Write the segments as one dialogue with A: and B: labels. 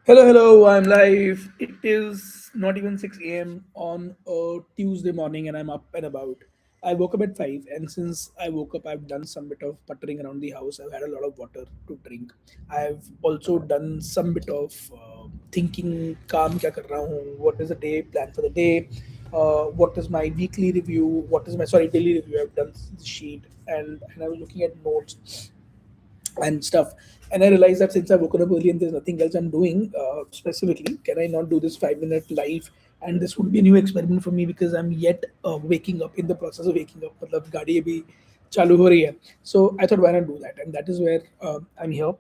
A: Hello, hello, I'm live. It is not even 6 a.m. on a Tuesday morning, and I'm up and about. I woke up at 5, and since I woke up, I've done some bit of puttering around the house. I've had a lot of water to drink. I've also done some bit of thinking, काम क्या कर रहा हूँ, what is the day plan for the day, what is my weekly review, what is my, sorry, daily review. I've done the sheet, and I was looking at notes and stuff. And I realized that since I've woken up early and there's nothing else I'm doing specifically, can I not do this 5 minute live? And this would be a new experiment for me because I'm yet waking up in the process of waking up. मतलब गाड़ी अभी चालू हो रही है. So I thought, why not do that? And that is where I'm here.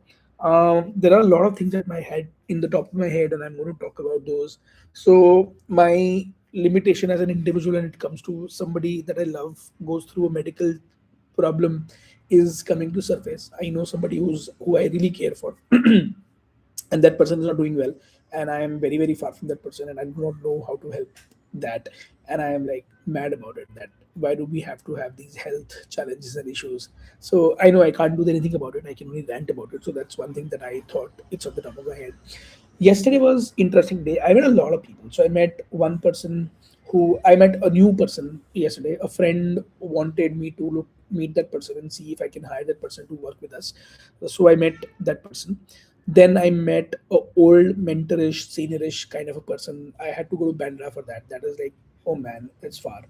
A: There are a lot of things at my head, in the top of my head, and I'm going to talk about those. So my limitation as an individual, when it comes to somebody that I love, goes through a medical problem, is coming to surface. I know somebody who I really care for, and that person is not doing well, and I am very very far from that person, and I do not know how to help that, and I am like mad about it. That why do we have to have these health challenges and issues? So I know I can't do anything about it. I can only rant about it. So that's one thing that I thought it's on the top of my head. Yesterday was interesting day. I met a lot of people. So I met one person who I met a new person yesterday. A friend wanted me to look meet that person and see if I can hire that person to work with us. So I met that person. Then I met a old mentorish, seniorish kind of a person. I had to go to Bandra for that. That is like, oh man, that's far.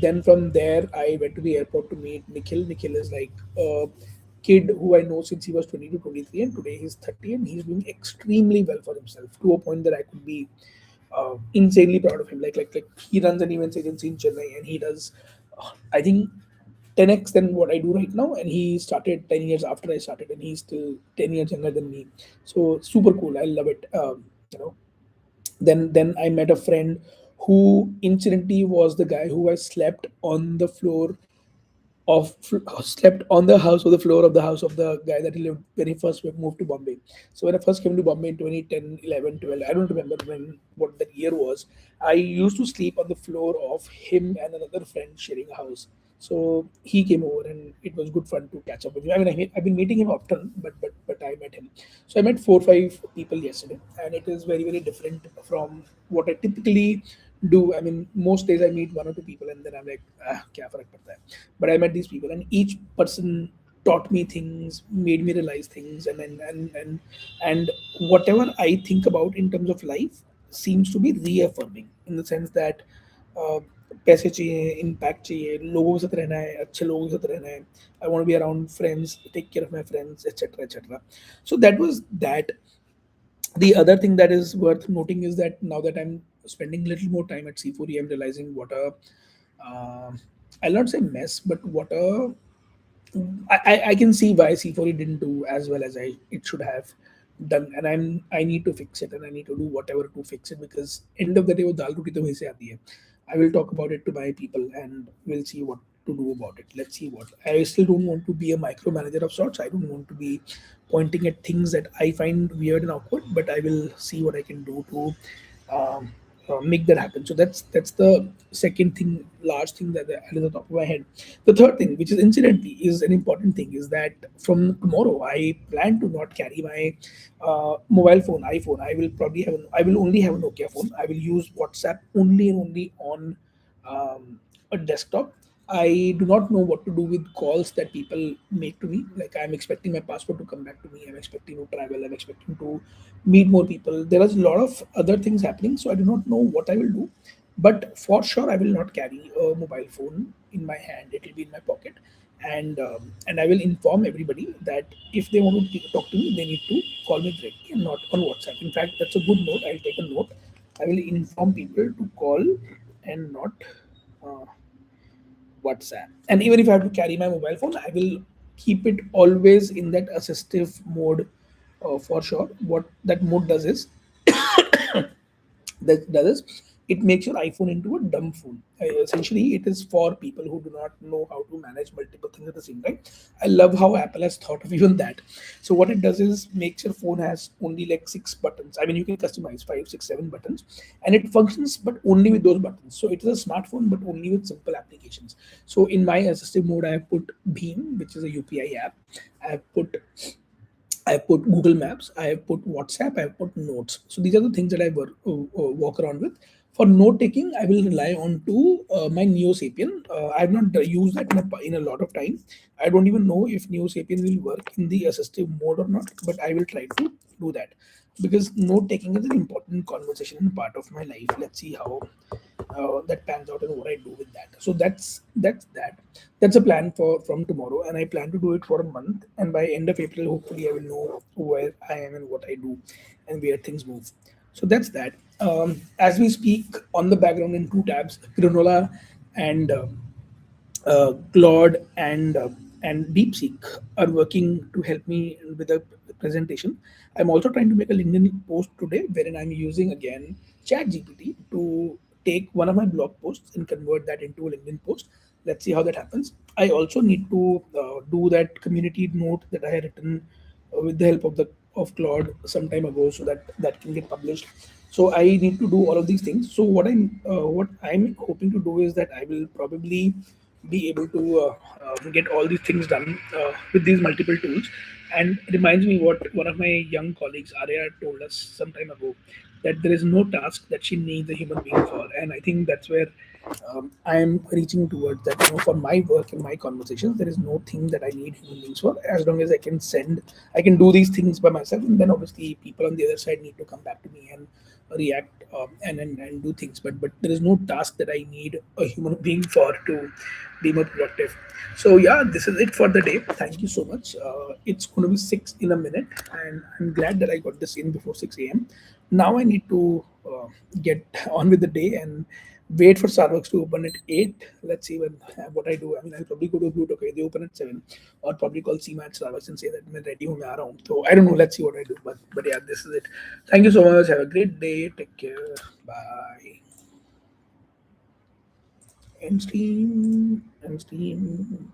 A: Then from there, I went to the airport to meet Nikhil. Nikhil is like a kid who I know since he was 20 to 23, and today he's 30, and he's doing extremely well for himself to a point that I could be insanely proud of him. Like he runs an events agency in Chennai, and he does, I think, 10x than what I do right now. And he started 10 years after I started, and he's still 10 years younger than me. So super cool. I love it. You know, then I met a friend who incidentally was the guy who I slept on the floor of slept on the house or the floor of the house of the guy that he lived when he first moved to Bombay. So when I first came to Bombay in 2010, 11, 12, I don't remember when what that year was. I used to sleep on the floor of him and another friend sharing a house. So he came over, and it was good fun to catch up with him. I mean, I've been meeting him often, but I met him. So I met 4 5 people yesterday, and it is very very different from what I typically do. I mean, most days I meet 1 or 2 people, and then I'm like, kya farak padta hai. But I met these people, and each person taught me things, made me realize things, and whatever I think about in terms of life seems to be reaffirming, in the sense that uh, पैसे चाहिए, impact चाहिए, लोगों के साथ रहना है, अच्छे लोगों के साथ रहना है. I want to be around friends, take care of my friends, etc. etc. So that was that. The other thing that is worth noting is that now that I'm spending a little more time at C4E, I'm realizing what a, uh, I'll not say mess, but what a, I can see why C4E didn't do as well as it should have done, and I need to fix it, and I need to do whatever to fix it, because end of the day वो दाल रोटी तो वहीं से आती है. I will talk about it to my people, and we'll see what to do about it. Let's see what. I still don't want to be a micromanager of sorts. I don't want to be pointing at things that I find weird and awkward, but I will see what I can do to um, make that happen. So that's the second thing, large thing that is at the top of my head. The third thing, which is incidentally is an important thing, is that from tomorrow I plan to not carry my mobile phone, iPhone. I will only have a Nokia phone. I will use WhatsApp only and only on a desktop. I do not know what to do with calls that people make to me. Like, I'm expecting my passport to come back to me. I'm expecting to travel. I'm expecting to meet more people. There is a lot of other things happening, so I do not know what I will do. But for sure, I will not carry a mobile phone in my hand. It will be in my pocket, and I will inform everybody that if they want to talk to me, they need to call me directly and not on WhatsApp. In fact, that's a good note. I'll take a note. I will inform people to call and not uh, WhatsApp. And even if I have to carry my mobile phone, I will keep it always in that assistive mode, for sure. What that mode does is it makes your iPhone into a dumb phone. Essentially, it is for people who do not know how to manage multiple things at the same time. I love how Apple has thought of even that. So what it does is makes your phone has only like 6 buttons. I mean, you can customize 5, 6, 7 buttons, and it functions but only with those buttons. So it is a smartphone but only with simple applications. So in my assistive mode, I have put Beam, which is a UPI app. I have put I have put Google Maps, I have put WhatsApp, I have put Notes. So these are the things that I walk around with. For note taking, I will rely on to my Neo Sapien. I have not used that in a lot of time. I don't even know if Neo Sapien will work in the assistive mode or not, but I will try to do that because note taking is an important conversation part of my life. Let's see how that pans out and what I do with that. So that's a plan for from tomorrow, and I plan to do it for a month. And by end of April, hopefully, I will know where I am and what I do, and where things move. So that's that. As we speak, on the background in two tabs, Granola and Claude and DeepSeek are working to help me with the presentation. I'm also trying to make a LinkedIn post today, wherein I'm using again ChatGPT to take one of my blog posts and convert that into a LinkedIn post. Let's see how that happens. I also need to do that community note that I had written with the help of Claude some time ago, so that that can get published. So I need to do all of these things. So what I'm hoping to do is that I will probably be able to get all these things done with these multiple tools. And it reminds me what one of my young colleagues, Arya, told us some time ago, that there is no task that she needs a human being for. And I think that's where I am reaching towards that. For my work and my conversations, there is no thing that I need human beings for. As long as I can do these things by myself. And then obviously people on the other side need to come back to me and react and do things. But there is no task that I need a human being for to be more productive. So yeah, this is it for the day. Thank you so much. It's going to be 6 in a minute, and I'm glad that I got this in before 6 a.m. Now I need to get on with the day and wait for Starbucks to open at 8. Let's see what I do. I mean, I'll probably go to Blue Okay, they open at 7, or probably call Seema at Starbucks and say that I'm ready home around. So I don't know. Let's see what I do. But yeah, this is it. Thank you so much. Have a great day. Take care. Bye. End stream. End stream.